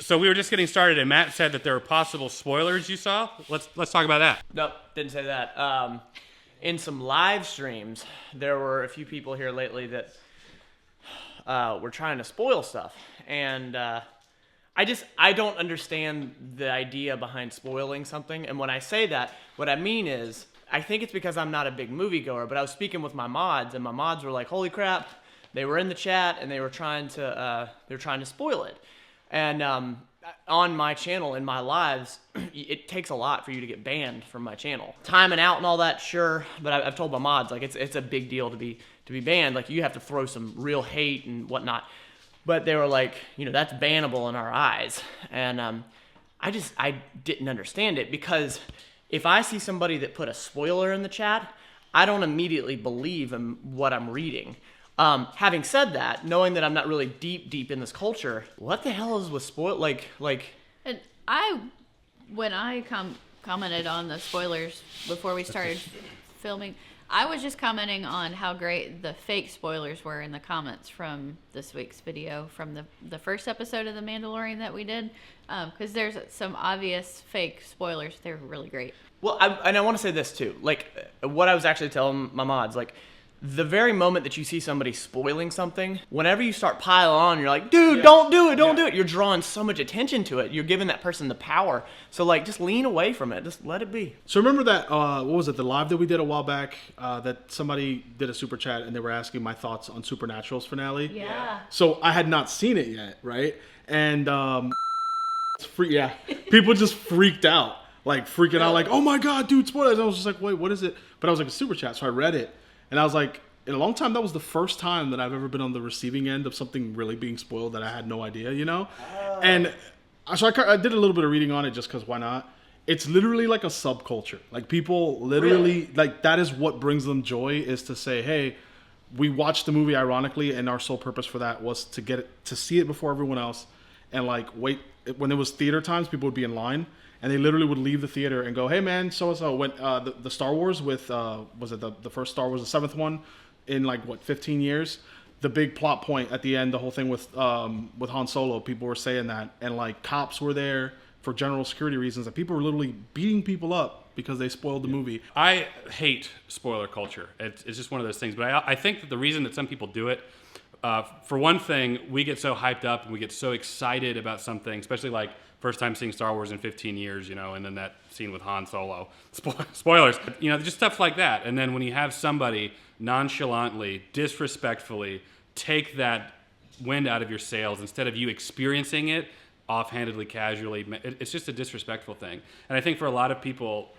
So we were just getting started, and Matt said that there were possible spoilers you saw. Let's talk about that. Nope, didn't say that. In some live streams, there were a few people here lately that were trying to spoil stuff, and I don't understand the idea behind spoiling something. And when I say that, what I mean is, I think it's because I'm not a big moviegoer, but I was speaking with my mods, and my mods were like, "Holy crap!" They were in the chat, and they were trying to spoil it. And on my channel, in my lives, it takes a lot for you to get banned from my channel. Timing out and all that, sure, but I've told my mods, like, it's a big deal to be banned. Like, you have to throw some real hate and whatnot. But they were like, that's bannable in our eyes. And I didn't understand it, because if I see somebody that put a spoiler in the chat, I don't immediately believe in what I'm reading. Having said that, knowing that I'm not really deep in this culture, what the hell is with spoil? Like. And when I commented on the spoilers before we started filming, I was just commenting on how great the fake spoilers were in the comments from this week's video from the first episode of The Mandalorian that we did, because there's some obvious fake spoilers. They're really great. Well, I want to say this too. Like, what I was actually telling my mods, like, the very moment that you see somebody spoiling something, whenever you start piling on, you're like, dude, don't do it, don't do it. You're drawing so much attention to it. You're giving that person the power. So, like, just lean away from it. Just let it be. So remember that, what was it, the live that we did a while back, that somebody did a super chat and they were asking my thoughts on Supernatural's finale? Yeah. So I had not seen it yet, right? And people just freaked out. Like, freaking out, like, oh my God, dude, spoilers. And I was just like, wait, what is it? But I was like, a super chat, so I read it. And I was like, in a long time, that was the first time that I've ever been on the receiving end of something really being spoiled that I had no idea, And so I did a little bit of reading on it just because why not? It's literally like a subculture. Like, people literally, like, that is what brings them joy, is to say, hey, we watched the movie ironically, and our sole purpose for that was to see it before everyone else. And, like, wait, when it was theater times, people would be in line. And they literally would leave the theater and go, hey, man, so-and-so went the Star Wars with, was it the first Star Wars, the seventh one, in, like, 15 years? The big plot point at the end, the whole thing with Han Solo, people were saying that. And, like, cops were there for general security reasons. And people were literally beating people up because they spoiled the movie. I hate spoiler culture. It's just one of those things. But I think that the reason that some people do it, for one thing, we get so hyped up and we get so excited about something, especially, like, first time seeing Star Wars in 15 years, and then that scene with Han Solo. Spoilers. Just stuff like that. And then when you have somebody nonchalantly, disrespectfully take that wind out of your sails instead of you experiencing it offhandedly, casually, it's just a disrespectful thing. And I think for a lot of people,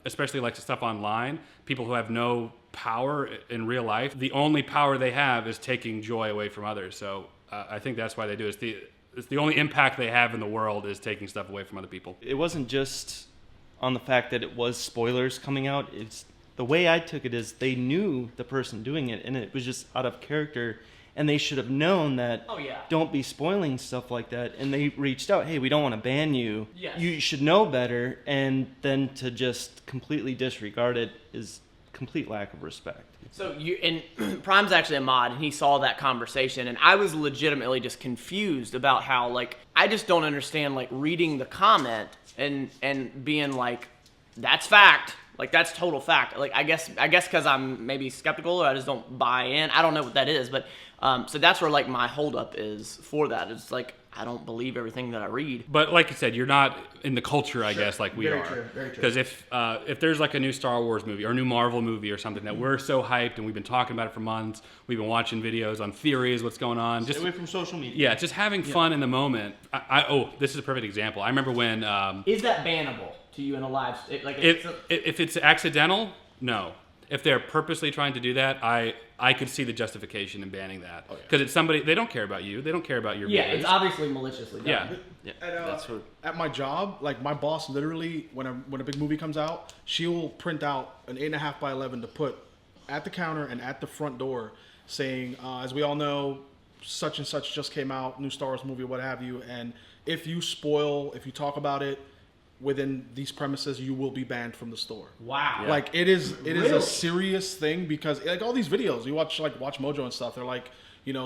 especially like stuff online, people who have no power in real life, the only power they have is taking joy away from others. So I think that's why they do it. It's the only impact they have in the world is taking stuff away from other people. It wasn't just on the fact that it was spoilers coming out. It's the way I took it is they knew the person doing it, and it was just out of character, and they should have known that. Oh, yeah. Don't be spoiling stuff like that. And they reached out, hey, we don't want to ban you. Yes. You should know better. And then to just completely disregard it is complete lack of respect. So Prime's actually a mod, and he saw that conversation, and I was legitimately just confused about how, like, I just don't understand, like, reading the comment and being like, that's fact, like, that's total fact. Like, I guess because I'm maybe skeptical, or I just don't buy in. I don't know what that is, but so that's where, like, my holdup is for that. It's like, I don't believe everything that I read. But like you said, you're not in the culture, I guess, like we Very are. true, very true. Because if there's like a new Star Wars movie or a new Marvel movie or something that we're so hyped and we've been talking about it for months, we've been watching videos on theories, what's going on. Stay away from social media. Yeah, just having fun in the moment. This is a perfect example. I remember when... is that bannable to you in a live... If it's accidental, no. If they're purposely trying to do that, I could see the justification in banning that. Because it's somebody, they don't care about you. They don't care about your views. It's obviously maliciously done. Yeah. At my job, like, my boss literally, when a big movie comes out, she will print out an 8.5 by 11 to put at the counter and at the front door saying, as we all know, such and such just came out, new Star Wars movie, what have you, and if you talk about it within these premises, you will be banned from the store. Wow. Yeah. Like, it is a serious thing, because, like, all these videos you watch, like Watch Mojo and stuff, they're like,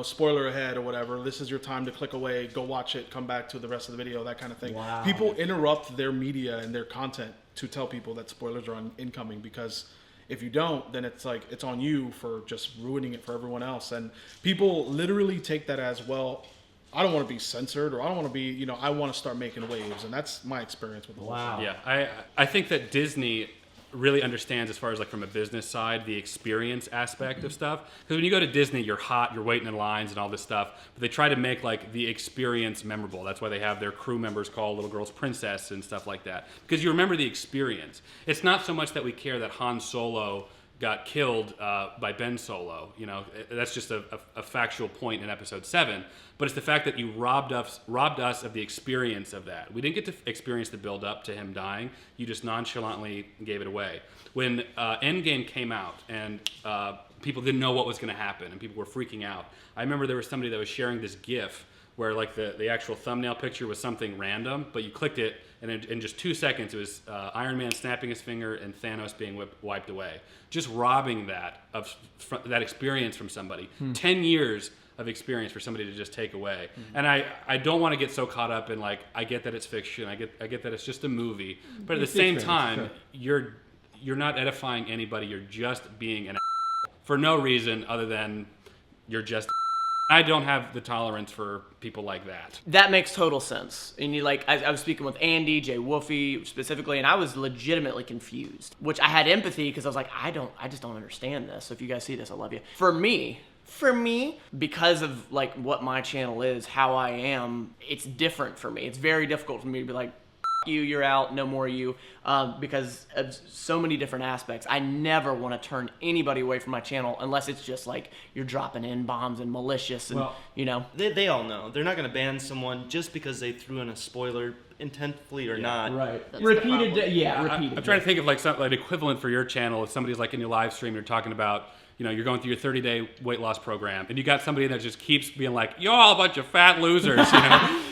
spoiler ahead or whatever. This is your time to click away, go watch it, come back to the rest of the video, that kind of thing. Wow. People interrupt their media and their content to tell people that spoilers are incoming, because if you don't, then it's like it's on you for just ruining it for everyone else. And people literally take that as, well, I don't want to be censored, or I don't want to be, I want to start making waves. And that's my experience with the whole thing. Yeah, I think that Disney really understands, as far as like from a business side, the experience aspect of stuff. Because when you go to Disney, you're hot, you're waiting in lines and all this stuff, but they try to make like the experience memorable. That's why they have their crew members call little girls princess and stuff like that, because you remember the experience. It's not so much that we care that Han Solo got killed by Ben Solo. That's just a factual point in Episode 7. But it's the fact that you robbed us of the experience of that. We didn't get to experience the build up to him dying. You just nonchalantly gave it away. When Endgame came out and people didn't know what was going to happen and people were freaking out, I remember there was somebody that was sharing this GIF where like the actual thumbnail picture was something random, but you clicked it, and in just 2 seconds it was Iron Man snapping his finger and Thanos being wiped away. Just robbing that of that experience from somebody. 10 years of experience for somebody to just take away. And I don't want to get so caught up in like, I get that it's fiction, I get that it's just a movie, but at the same time, you're not edifying anybody. You're just being an for no reason other than you're just. I don't have the tolerance for people like that. That makes total sense. And I was speaking with Andy, Jay Wolfie specifically, and I was legitimately confused, which I had empathy because I was like, I just don't understand this. So if you guys see this, I love you. For me, because of like what my channel is, how I am, it's different for me. It's very difficult for me to be like, you, you're out, no more you, because of so many different aspects. I never want to turn anybody away from my channel unless it's just like you're dropping in bombs and malicious and, They all know. They're not going to ban someone just because they threw in a spoiler intentfully or not. Right. That's Repeated. I'm trying to think of like something like equivalent for your channel. If somebody's like in your live stream, you're talking about, you're going through your 30-day weight loss program, and you got somebody that just keeps being like, "You're all a bunch of fat losers."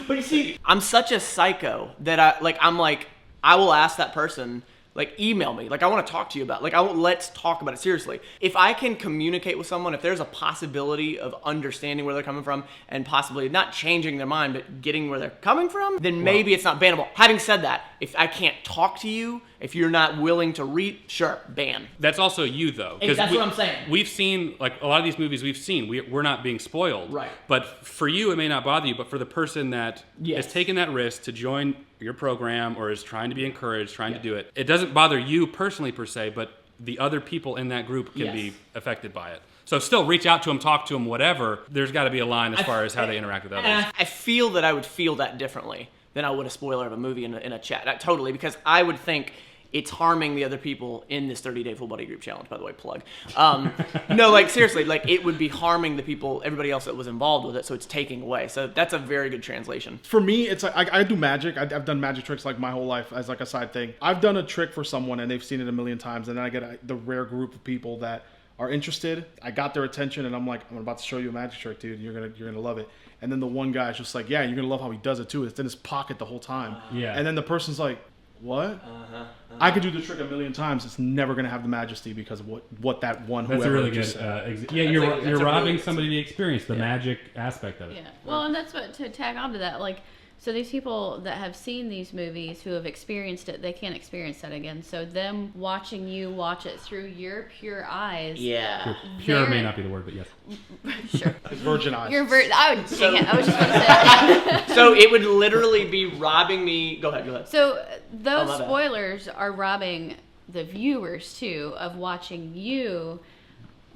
But you see, I'm such a psycho that I will ask that person, like, email me. Like, I want to talk to you about, let's talk about it seriously. If I can communicate with someone, if there's a possibility of understanding where they're coming from and possibly not changing their mind, but getting where they're coming from, then maybe it's not bannable. Having said that, if I can't talk to you, if you're not willing to read, sure, ban. That's also you, though. That's what I'm saying. We've seen, like, a lot of these movies we're not being spoiled. Right. But for you, it may not bother you, but for the person that is taking that risk to join your program or is trying to be encouraged, trying to do it, it doesn't bother you personally per se, but the other people in that group can be affected by it. So still reach out to them, talk to them, whatever. There's got to be a line as far as how they interact with others. And I feel that I would feel that differly than I would a spoiler of a movie in a chat. Totally, because I would think it's harming the other people in this 30-day full body group challenge, by the way, plug. No, like, seriously, like, it would be harming the people, everybody else that was involved with it, so it's taking away. So that's a very good translation. For me, it's like I do magic. I've done magic tricks like my whole life as like a side thing. I've done a trick for someone and they've seen it a million times, and then I get the rare group of people that are interested. I got their attention, and I'm like, I'm about to show you a magic trick, dude. You're gonna love it. And then the one guy is just like, yeah, you're gonna love how he does it too. It's in his pocket the whole time. And then the person's like, what? I could do the trick a million times. It's never going to have the majesty because of what that one That's a whoever really good. just said. You're robbing somebody the experience, the magic aspect of it. Yeah. Well, and that's what to tag on to that. Like, so these people that have seen these movies, who have experienced it, they can't experience that again. So them watching you watch it through your pure eyes. Yeah. Pure may not be the word, but yes. Sure. Virgin eyes. I was just going to say that. So it would literally be robbing me. Go ahead. So those my bad. spoilers are robbing the viewers too of watching you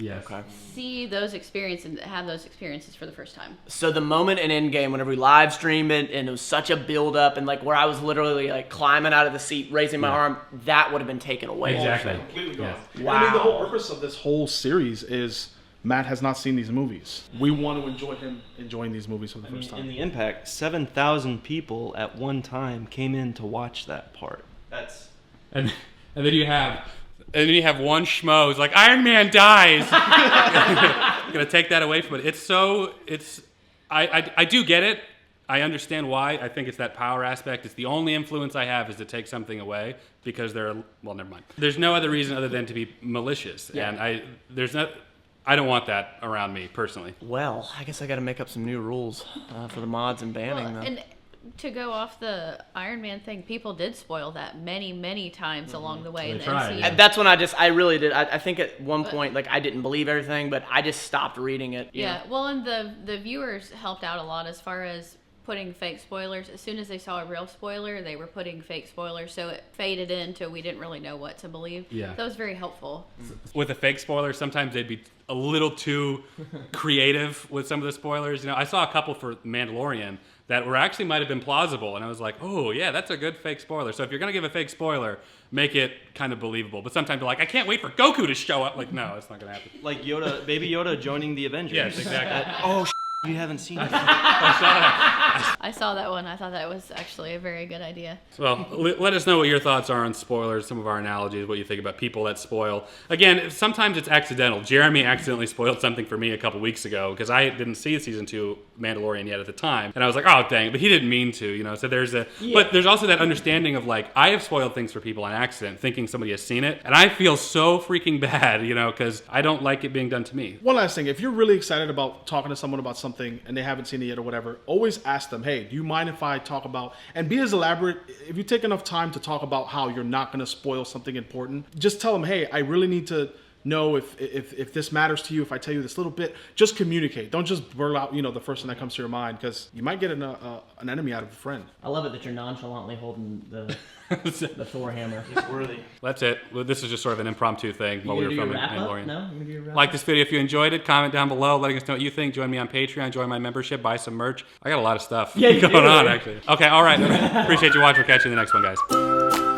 Yes. see those experiences and have those experiences for the first time. So the moment in Endgame, whenever we live streamed it, and it was such a build up, and like where I was literally like climbing out of the seat, raising my arm, that would have been taken away. Exactly. Completely gone. Yes. Wow. I mean, the whole purpose of this whole series is Matt has not seen these movies. We want to enjoy him enjoying these movies for the first time. In the Impact, 7,000 people at one time came in to watch that part. That's And then you have. And then you have one schmo who's like, Iron Man dies. I'm going to take that away from it. I do get it. I understand why. I think it's that power aspect. It's the only influence I have is to take something away because well, never mind. There's no other reason other than to be malicious. Yeah. And I I don't want that around me personally. Well, I guess I got to make up some new rules for the mods and banning Well, them. and to go off the Iron Man thing, people did spoil that many times along the way. They in the tried, MCU. yeah. That's when I really did. I think at one point, like, I didn't believe everything, but I just stopped reading it. you Yeah, know? well, and the viewers helped out a lot as far as putting fake spoilers. As soon as they saw a real spoiler, they were putting fake spoilers, so it faded in until we didn't really know what to believe. Yeah. That was very helpful. With a fake spoiler, sometimes they'd be a little too creative with some of the spoilers. You know, I saw a couple for Mandalorian that were actually might have been plausible, and I was like, oh yeah, that's a good fake spoiler. So if you're gonna give a fake spoiler, make it kind of believable. But sometimes they're like, I can't wait for Goku to show up. Like, no, it's not gonna happen. Like Yoda, baby Yoda joining the Avengers. Yes, exactly. Oh, you haven't seen it. I saw that one. I thought that was actually a very good idea. Well, let us know what your thoughts are on spoilers, some of our analogies, what you think about people that spoil. Again, sometimes it's accidental. Jeremy accidentally spoiled something for me a couple weeks ago because I didn't see season 2 Mandalorian yet at the time. And I was like, oh, dang, but he didn't mean to, you know. So but there's also that understanding of like, I have spoiled things for people on accident thinking somebody has seen it. And I feel so freaking bad, you know, because I don't like it being done to me. One last thing, if you're really excited about talking to someone about something and they haven't seen it yet or whatever, always ask them, hey, do you mind if I talk about, and be as elaborate, if you take enough time to talk about how you're not going to spoil something important, just tell them, hey, I really need to know if this matters to you, if I tell you this little bit, just communicate. Don't just blurt out, you know, the first thing that comes to your mind, because you might get an enemy out of a friend. I love it that you're nonchalantly holding the Thor hammer. It's worthy. That's it. Well, this is just sort of an impromptu thing while we were filming Mandalorian. No? You gonna do your wrap Like this video if you enjoyed it. Comment down below, letting us know what you think. Join me on Patreon. Join my membership. Buy some merch. I got a lot of stuff Yeah, you going do. on, actually. Okay, all right. Appreciate you watching. We'll catch you in the next one, guys.